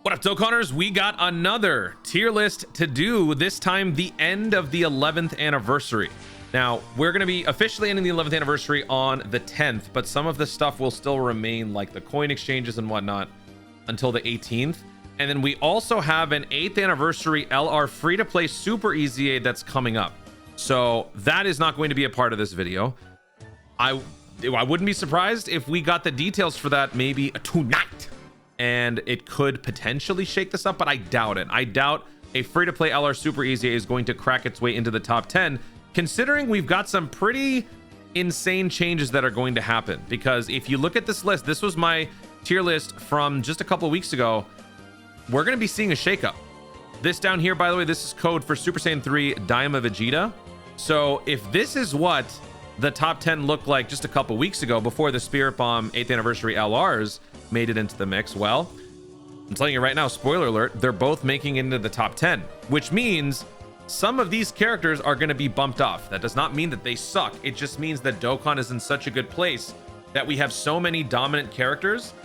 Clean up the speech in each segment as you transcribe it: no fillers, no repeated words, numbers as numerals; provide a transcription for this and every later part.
What up, Dokkaners? We got another tier list to do, this time the end of the 11th anniversary. Now, we're going to be officially ending the 11th anniversary on the 10th, but some of the stuff will still remain, like the coin exchanges and whatnot, until the 18th. And then we also have an 8th anniversary LR free-to-play Super EZA that's coming up. So that is not going to be a part of this video. I wouldn't be surprised if we got the details for that maybe tonight. And it could potentially shake this up, but I doubt it. I doubt a free-to-play LR Super EZA is going to crack its way into the top 10, considering we've got some pretty insane changes that are going to happen. Because if you look at this list, this was my tier list from just a couple of weeks ago. We're going to be seeing a shakeup. This down here, by the way, this is code for Super Saiyan 3 Daima Vegeta. So if this is what the top 10 looked like just a couple weeks ago before the Spirit Bomb 8th anniversary LRs made it into the mix, well, I'm telling you right now, spoiler alert, they're both making it into the top 10, which means some of these characters are going to be bumped off. That does not mean that they suck. It just means that Dokkan is in such a good place that we have so many dominant characters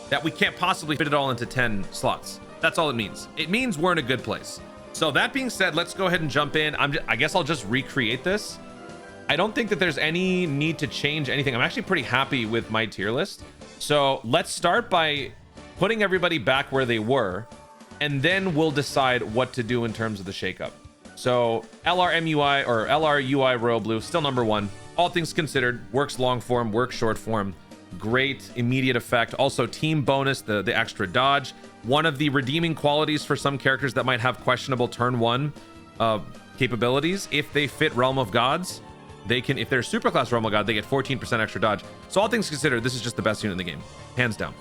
that we can't possibly fit it all into 10 slots. That's all it means. It means we're in a good place. So that being said, let's go ahead and jump in. I guess I'll just recreate this. I don't think that there's any need to change anything. I'm actually pretty happy with my tier list. So let's start by putting everybody back where they were, and then we'll decide what to do in terms of the shakeup. So LR MUI or LR UI Royal Blue, still number one. All things considered, works long form, works short form. Great immediate effect. Also team bonus, the extra dodge. One of the redeeming qualities for some characters that might have questionable turn one capabilities, if they fit Realm of Gods, they can, if they're superclass Realm of God, they get 14% extra dodge. So all things considered, this is just the best unit in the game, hands down.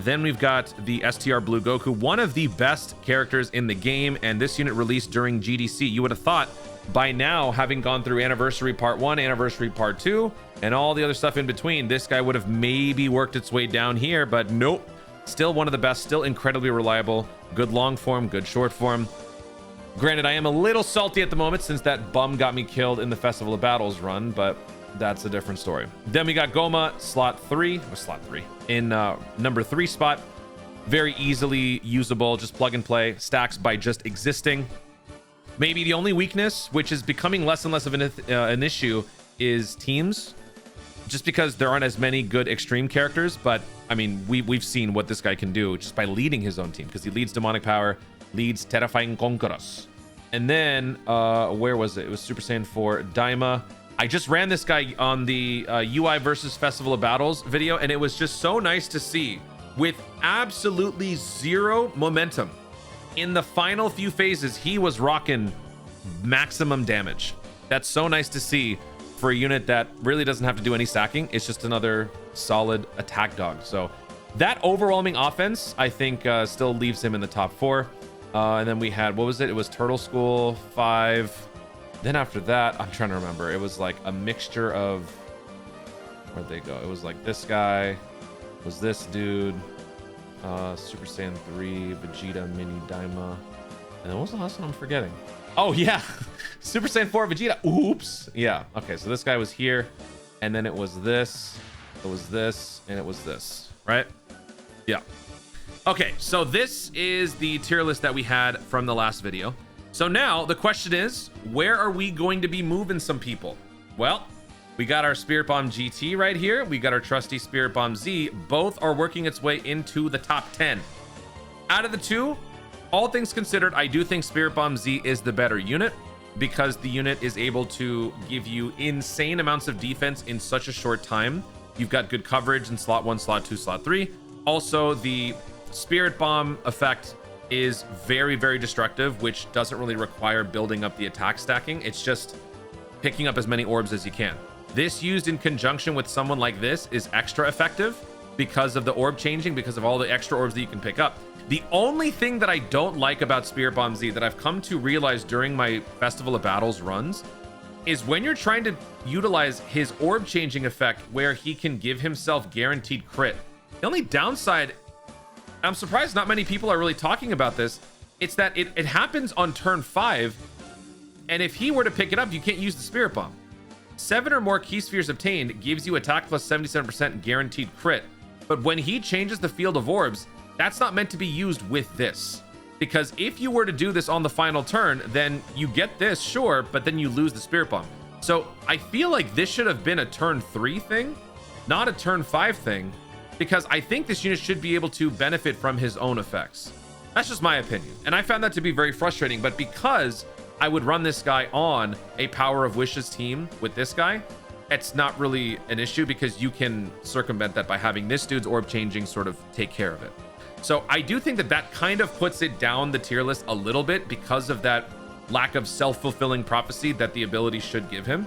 Then we've got the STR Blue Goku, one of the best characters in the game, and this unit released during GDC. You would have thought by now, having gone through Anniversary Part 1, Anniversary Part 2, and all the other stuff in between, this guy would have maybe worked its way down here, but nope. Still one of the best, still incredibly reliable, good long form, good short form. Granted, I am a little salty at the moment since that bum got me killed in the Festival of Battles run, but that's a different story. Then we got Goma, slot 3, in number 3 spot. Very easily usable, just plug and play, stacks by just existing. Maybe the only weakness, which is becoming less and less of an issue, is teams. Just because there aren't as many good extreme characters, but I mean, we've seen what this guy can do just by leading his own team, because he leads Demonic Power, leads Terrifying Conquerors. And then, where was it? It was Super Saiyan 4 Daima. I just ran this guy on the UI versus Festival of Battles video, and it was just so nice to see, with absolutely zero momentum. In the final few phases, he was rocking maximum damage. That's so nice to see for a unit that really doesn't have to do any stacking. It's just another solid attack dog. So that overwhelming offense, I think, still leaves him in the top 4. And then we had, what was it? It was Turtle School 5. Then after that, I'm trying to remember. It was like a mixture of, where'd they go? It was like this guy, was this dude, Super Saiyan 3, Vegeta, Mini, Daima. And then what was the last one I'm forgetting? Oh yeah, Super Saiyan 4 Vegeta. Oops. Yeah. Okay. So this guy was here, and then it was this, it was this, and it was this, right? Yeah. Okay. So this is the tier list that we had from the last video. So now the question is, where are we going to be moving some people? Well, we got our Spirit Bomb GT right here. We got our trusty Spirit Bomb Z. Both are working its way into the top 10. Out of the two, all things considered, I do think Spirit Bomb Z is the better unit, because the unit is able to give you insane amounts of defense in such a short time. You've got good coverage in slot 1, slot 2, slot 3. Also, the Spirit Bomb effect is very, very destructive, which doesn't really require building up the attack stacking. It's just picking up as many orbs as you can. This used in conjunction with someone like this is extra effective because of the orb changing, because of all the extra orbs that you can pick up. The only thing that I don't like about Spirit Bomb Z that I've come to realize during my Festival of Battles runs is when you're trying to utilize his orb changing effect where he can give himself guaranteed crit. The only downside, I'm surprised not many people are really talking about this, it's that it happens on turn 5, and if he were to pick it up, you can't use the Spirit Bomb. 7 or more key spheres obtained gives you attack plus 77% guaranteed crit, but when he changes the field of orbs, That's not meant to be used with this. Because if you were to do this on the final turn, then you get this, sure, but then you lose the Spirit Bomb. So I feel like this should have been a turn 3 thing, not a turn 5 thing, because I think this unit should be able to benefit from his own effects. That's just my opinion. And I found that to be very frustrating, but because I would run this guy on a Power of Wishes team with this guy, it's not really an issue because you can circumvent that by having this dude's orb changing sort of take care of it. So I do think that that kind of puts it down the tier list a little bit because of that lack of self-fulfilling prophecy that the ability should give him.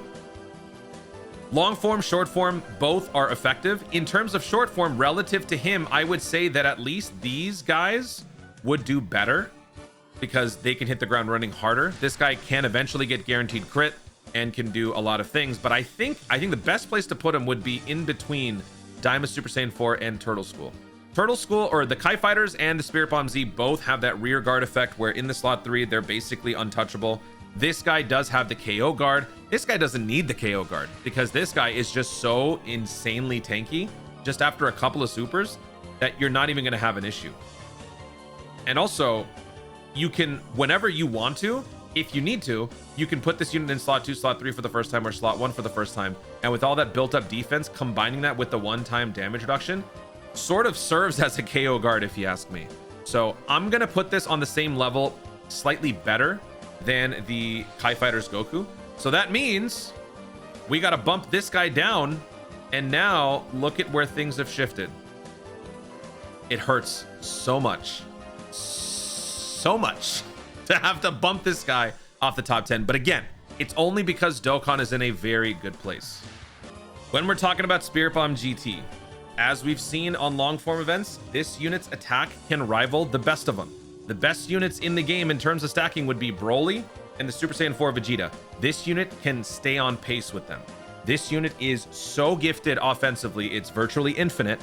Long form, short form, both are effective. In terms of short form, relative to him, I would say that at least these guys would do better because they can hit the ground running harder. This guy can eventually get guaranteed crit and can do a lot of things, but I think the best place to put him would be in between Daima Super Saiyan 4 and Turtle School. Turtle School, or the Kai Fighters and the Spirit Bomb Z, both have that rear guard effect where in the slot 3 they're basically untouchable. This guy does have the KO guard. This guy doesn't need the KO guard because this guy is just so insanely tanky just after a couple of supers that you're not even going to have an issue. And also, you can, whenever you want to, if you need to, you can put this unit in slot 2, slot 3 for the first time, or slot 1 for the first time. And with all that built up defense, combining that with the one-time damage reduction, sort of serves as a KO guard, if you ask me. So I'm going to put this on the same level, slightly better than the Kai Fighters Goku. So that means we got to bump this guy down. And now look at where things have shifted. It hurts so much to have to bump this guy off the top 10. But again, it's only because Dokkan is in a very good place. When we're talking about Spirit Bomb GT, as we've seen on long form events, this unit's attack can rival the best of them. The best units in the game in terms of stacking would be Broly and the Super Saiyan 4 Vegeta. This unit can stay on pace with them. This unit is so gifted offensively, it's virtually infinite.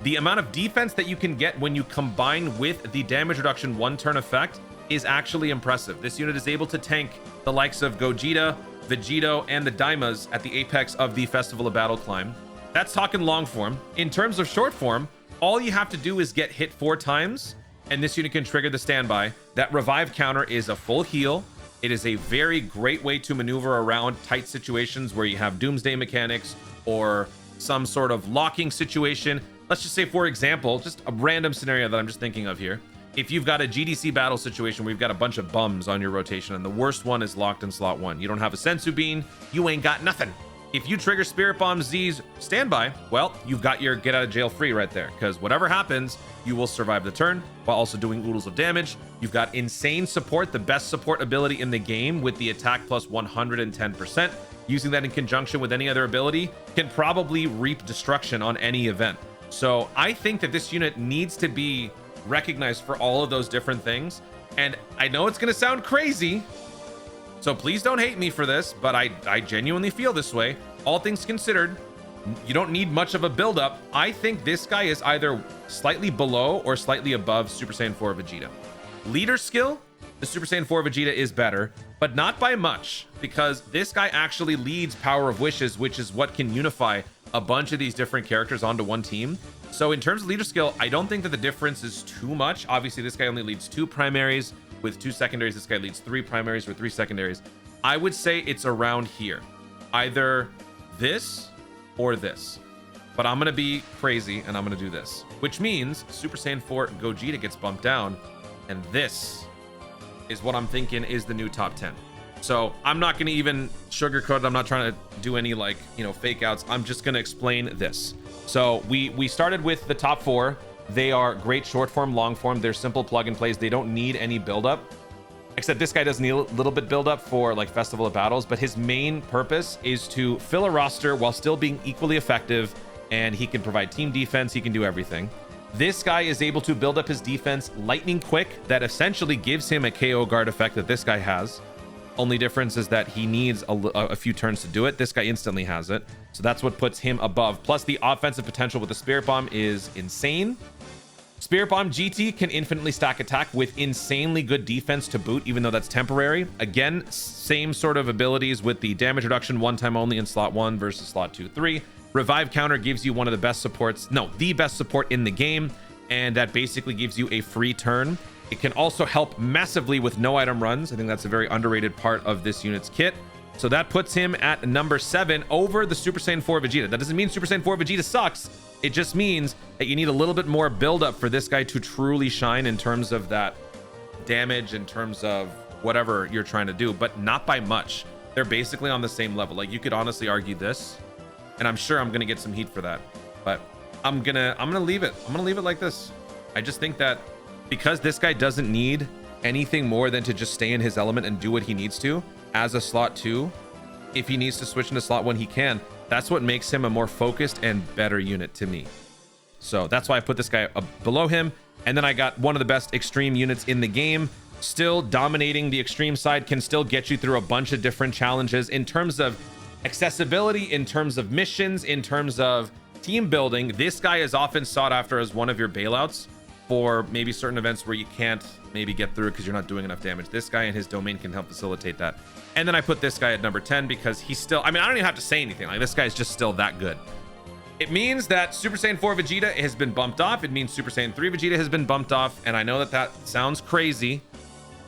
The amount of defense that you can get when you combine with the damage reduction one turn effect is actually impressive. This unit is able to tank the likes of Gogeta, Vegito, and the Daimas at the apex of the Festival of Battle climb. That's talking long form. In terms of short form, all you have to do is get hit 4 times, and this unit can trigger the standby. That revive counter is a full heal. It is a very great way to maneuver around tight situations where you have doomsday mechanics or some sort of locking situation. Let's just say, for example, just a random scenario that I'm just thinking of here. If you've got a GDC battle situation where you've got a bunch of bums on your rotation and the worst one is locked in slot 1, you don't have a Sensu Bean, you ain't got nothing. If you trigger Spirit Bomb Z's standby, well, you've got your get out of jail free right there, because whatever happens, you will survive the turn while also doing oodles of damage. You've got insane support, the best support ability in the game with the attack plus 110%. Using that in conjunction with any other ability can probably reap destruction on any event. So I think that this unit needs to be recognized for all of those different things. And I know it's going to sound crazy, so please don't hate me for this, but I genuinely feel this way. All things considered, you don't need much of a build-up. I think this guy is either slightly below or slightly above Super Saiyan 4 Vegeta. Leader skill, the Super Saiyan 4 Vegeta is better, but not by much, because this guy actually leads Power of Wishes, which is what can unify a bunch of these different characters onto one team. So in terms of leader skill, I don't think that the difference is too much. Obviously, this guy only leads 2 primaries with 2 secondaries. This guy leads 3 primaries with 3 secondaries. I would say it's around here, either this or this. But I'm going to be crazy and I'm going to do this, which means Super Saiyan 4 Gogeta gets bumped down. And this is what I'm thinking is the new top 10. So I'm not going to even sugarcoat it. I'm not trying to do any fake outs. I'm just going to explain this. So we started with the top 4. They are great short form, long form. They're simple plug and plays. They don't need any build up, except this guy does need a little bit build up for like Festival of Battles, but his main purpose is to fill a roster while still being equally effective. And he can provide team defense. He can do everything. This guy is able to build up his defense lightning quick. That essentially gives him a KO guard effect that this guy has. Only difference is that he needs a few turns to do it. This guy instantly has it. So that's what puts him above. Plus the offensive potential with the Spirit Bomb is insane. Spirit Bomb GT can infinitely stack attack with insanely good defense to boot, even though that's temporary. Again, same sort of abilities with the damage reduction one time only in slot 1 versus slot 2, 3. Revive counter gives you one of the best supports, no, the best support in the game. and that basically gives you a free turn. It can also help massively with no item runs. I think that's a very underrated part of this unit's kit. So that puts him at number 7 over the Super Saiyan 4 Vegeta. That doesn't mean Super Saiyan 4 Vegeta sucks. It just means that you need a little bit more buildup for this guy to truly shine in terms of that damage, in terms of whatever you're trying to do, but not by much. They're basically on the same level. Like, you could honestly argue this, and I'm sure I'm gonna get some heat for that, but I'm gonna leave it. I'm gonna leave it like this. I just think that because this guy doesn't need anything more than to just stay in his element and do what he needs to as a slot 2, if he needs to switch into slot 1, he can. That's what makes him a more focused and better unit to me. So that's why I put this guy below him. And then I got one of the best extreme units in the game, still dominating the extreme side, can still get you through a bunch of different challenges in terms of accessibility, in terms of missions, in terms of team building. This guy is often sought after as one of your bailouts for maybe certain events where you can't maybe get through because you're not doing enough damage. This guy and his domain can help facilitate that. And then I put this guy at number 10 because he's still, I mean, I don't even have to say anything. Like, this guy's just still that good. It means that Super Saiyan 4 Vegeta has been bumped off. It means Super Saiyan 3 Vegeta has been bumped off. And I know that that sounds crazy.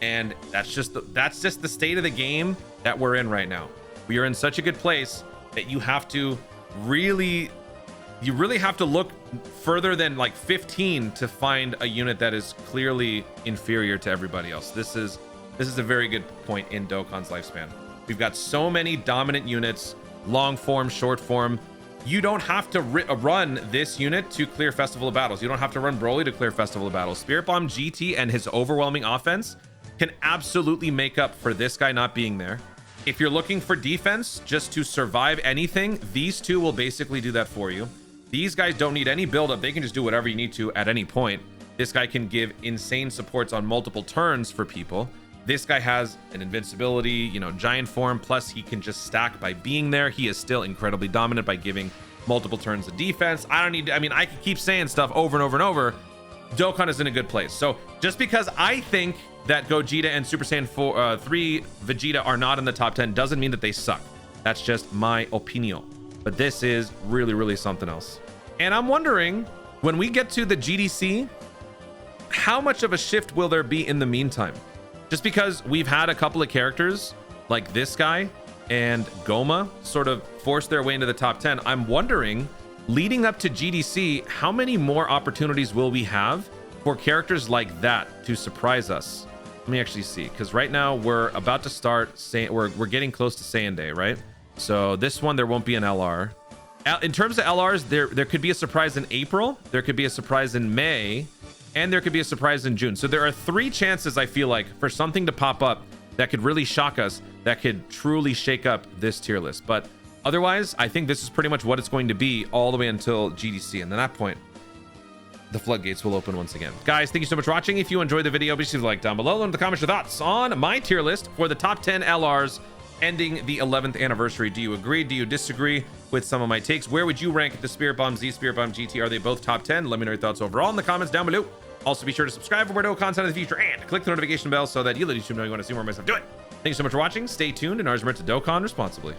And that's just the state of the game that we're in right now. We are in such a good place that you have to really have to look further than like 15 to find a unit that is clearly inferior to everybody else. This is a very good point in Dokkan's lifespan. We've got so many dominant units, long form, short form. You don't have to run this unit to clear Festival of Battles. You don't have to run Broly to clear Festival of Battles. Spirit Bomb GT and his overwhelming offense can absolutely make up for this guy not being there. If you're looking for defense just to survive anything, these two will basically do that for you. These guys don't need any buildup. They can just do whatever you need to at any point. This guy can give insane supports on multiple turns for people. This guy has an invincibility, you know, giant form, plus he can just stack by being there. He is still incredibly dominant by giving multiple turns of defense. I mean, I could keep saying stuff over and over and over. Dokkan is in a good place. So just because I think that Gogeta and Super Saiyan 3 Vegeta are not in the top 10 doesn't mean that they suck. That's just my opinion. But this is really, really something else. And I'm wondering, when we get to the GDC, how much of a shift will there be in the meantime? Just because we've had a couple of characters like this guy and Goma sort of force their way into the top 10, I'm wondering, leading up to GDC, how many more opportunities will we have for characters like that to surprise us? Let me actually see, because right now we're about to start, we're getting close to Saiyan Day, right? So this one, there won't be an LR. In terms of LRs, there could be a surprise in April, there could be a surprise in May, and there could be a surprise in June. So there are 3 chances, I feel like, for something to pop up that could really shock us, that could truly shake up this tier list. But otherwise, I think this is pretty much what it's going to be all the way until GDC. And at that point, the floodgates will open once again. Guys, thank you so much for watching. If you enjoyed the video, be sure to like down below. Leave in the comments your thoughts on my tier list for the top 10 LRs ending the 11th anniversary. Do you agree? Do you disagree with some of my takes? Where would you rank the Spirit Bomb Z, Spirit Bomb GT? Are they both top 10? Let me know your thoughts overall in the comments down below. Also, be sure to subscribe for more Dokkan content in the future and click the notification bell so that you let YouTube know you want to see more of my stuff. Do it. Thank you so much for watching. Stay tuned, and ours remember to Dokkan responsibly.